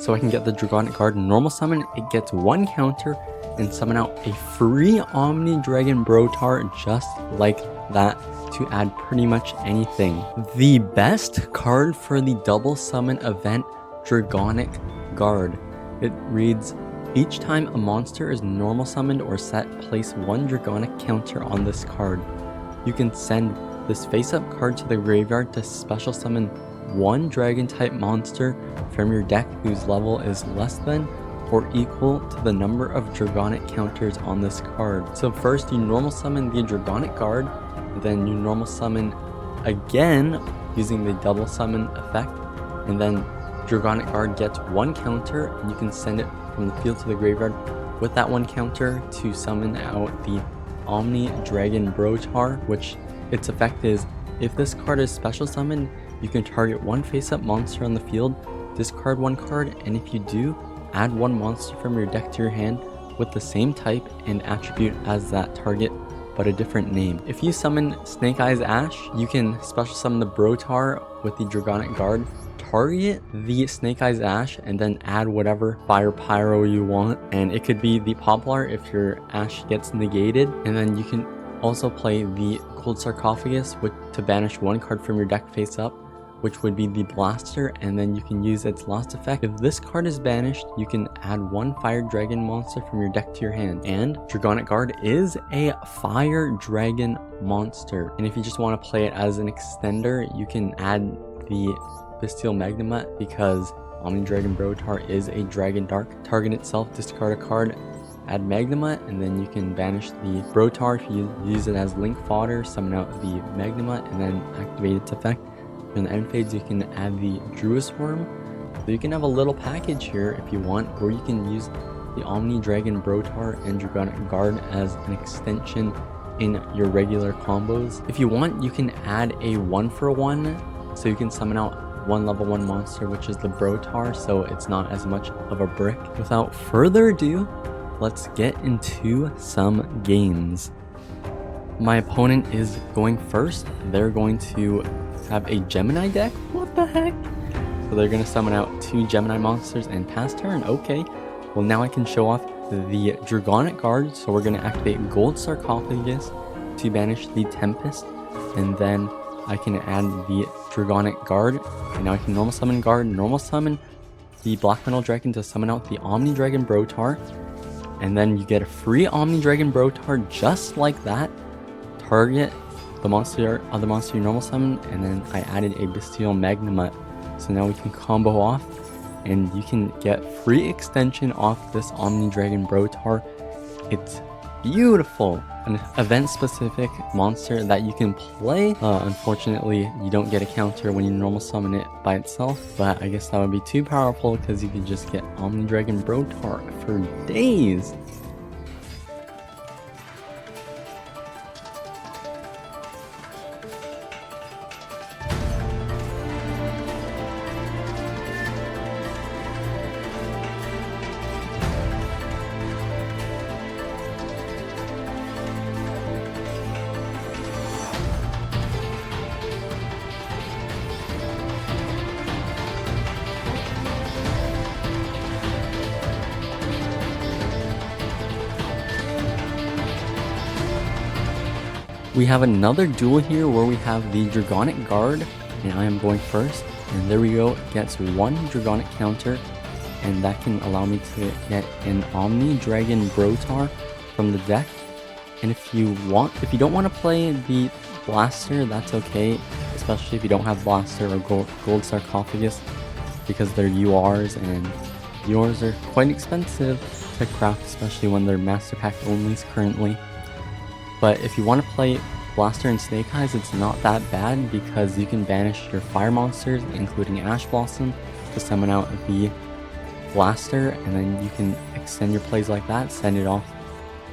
So I can get the Dragonic Guard normal summon, it gets 1 counter, and summon out a free Omni Dragon Brotar just like that to add pretty much anything. The best card for the double summon event, Dragonic Guard. It reads, each time a monster is normal summoned or set, place 1 Dragonic counter on this card. You can send this face-up card to the graveyard to special summon 1 dragon-type monster from your deck whose level is less than or equal to the number of Dragonic counters on this card. So first you normal summon the Dragonic Guard, then you normal summon again using the double summon effect, and then Dragonic Guard gets 1 counter, and you can send it from the field to the graveyard with that 1 counter to summon out the Omni Dragon Brotar, which its effect is, if this card is special summoned, you can target 1 face-up monster on the field, discard 1 card, and if you do, add 1 monster from your deck to your hand with the same type and attribute as that target, but a different name. If you summon Snake Eyes Ash, you can special summon the Brotar with the Dragonic Guard, target the Snake Eyes Ash, and then add whatever fire pyro you want, and it could be the Poplar if your Ash gets negated, and then you can also play the Gold Sarcophagus to banish 1 card from your deck face up, which would be the Blaster, and then you can use its last effect. If this card is banished, you can add 1 Fire Dragon monster from your deck to your hand. And Dragonic Guard is a Fire Dragon monster. And if you just want to play it as an extender, you can add the Bestial Magnemite, because Omni Dragon Brotar is a Dragon Dark. Target itself, discard a card, add Magnemite, and then you can banish the Brotar if you use it as link fodder, summon out the Magnemite, and then activate its effect. In the end phase, you can add the Druis Worm. So you can have a little package here if you want, or you can use the Omni Dragon Brotar and Dragonic Guard as an extension in your regular combos. If you want, you can add a 1-for-1, so you can summon out 1 level 1 monster, which is the Brotar, so it's not as much of a brick. Without further ado, let's get into some games. My opponent is going first. They're going to have a Gemini deck. What the heck? So they're going to summon out 2 Gemini monsters and pass turn. Okay. Well, now I can show off the Dragonic Guard. So we're going to activate Gold Sarcophagus to banish the Tempest. And then I can add the Dragonic Guard. And now I can normal summon Guard, normal summon the Black Metal Dragon to summon out the Omni Dragon Brotar. And then you get a free Omni Dragon Brotar just like that. Target the other monster you normal summon, and then I added a Bestial Magnemite. So now we can combo off, and you can get free extension off this Omni Dragon Brotar. It's beautiful. An event-specific monster that you can play. Unfortunately, you don't get a counter when you normal summon it by itself, but I guess that would be too powerful because you could just get Omni Dragon Brotar for days. We have another duel here where we have the Dragonic Guard, and I am going first. And there we go, it gets 1 Dragonic counter, and that can allow me to get an Omni Dragon Brotar from the deck. And if you don't want to play the Blaster, that's okay, especially if you don't have Blaster or Gold Sarcophagus, because they're URs, and URs are quite expensive to craft, especially when they're Master Pack onlys currently. But if you want to play Blaster and Snake Eyes, it's not that bad because you can banish your fire monsters, including Ash Blossom, to summon out the Blaster, and then you can extend your plays like that, send it off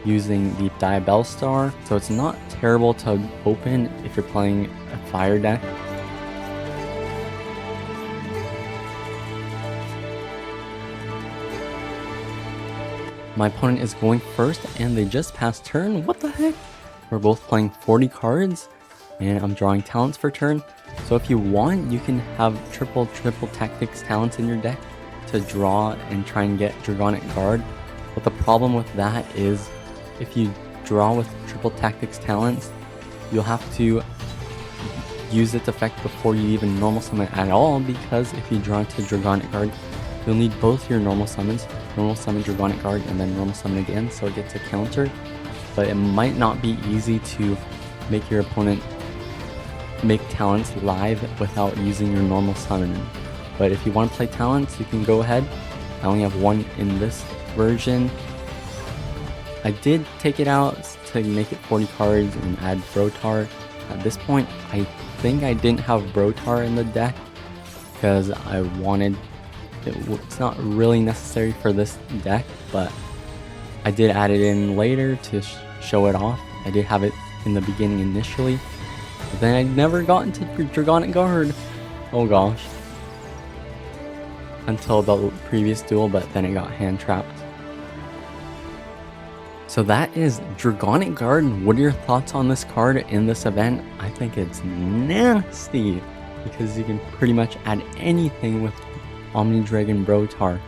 using the Diabell Star. So it's not terrible to open if you're playing a fire deck. My opponent is going first, and they just passed turn. What the heck? We're both playing 40 cards, and I'm drawing talents for turn. So if you want, you can have triple tactics talents in your deck to draw and try and get Dragonic Guard. But the problem with that is if you draw with triple tactics talents, you'll have to use its effect before you even normal summon at all, because if you draw into Dragonic Guard, you'll need both your normal summons, normal summon Dragonic Guard and then normal summon again, so it gets a counter. But it might not be easy to make your opponent make talents live without using your normal summon. But if you want to play talents, you can go ahead. I only have one in this version. I did take it out to make it 40 cards and add Brotar. At this point, I think I didn't have Brotar in the deck because I wanted it's not really necessary for this deck, but I did add it in later to show it off. I did have it in the beginning initially, but then I never got into Dragonic Guard. Oh gosh. Until the previous duel, but then it got hand trapped. So that is Dragonic Guard. What are your thoughts on this card in this event? I think it's nasty because you can pretty much add anything with Omni Dragon Brotar.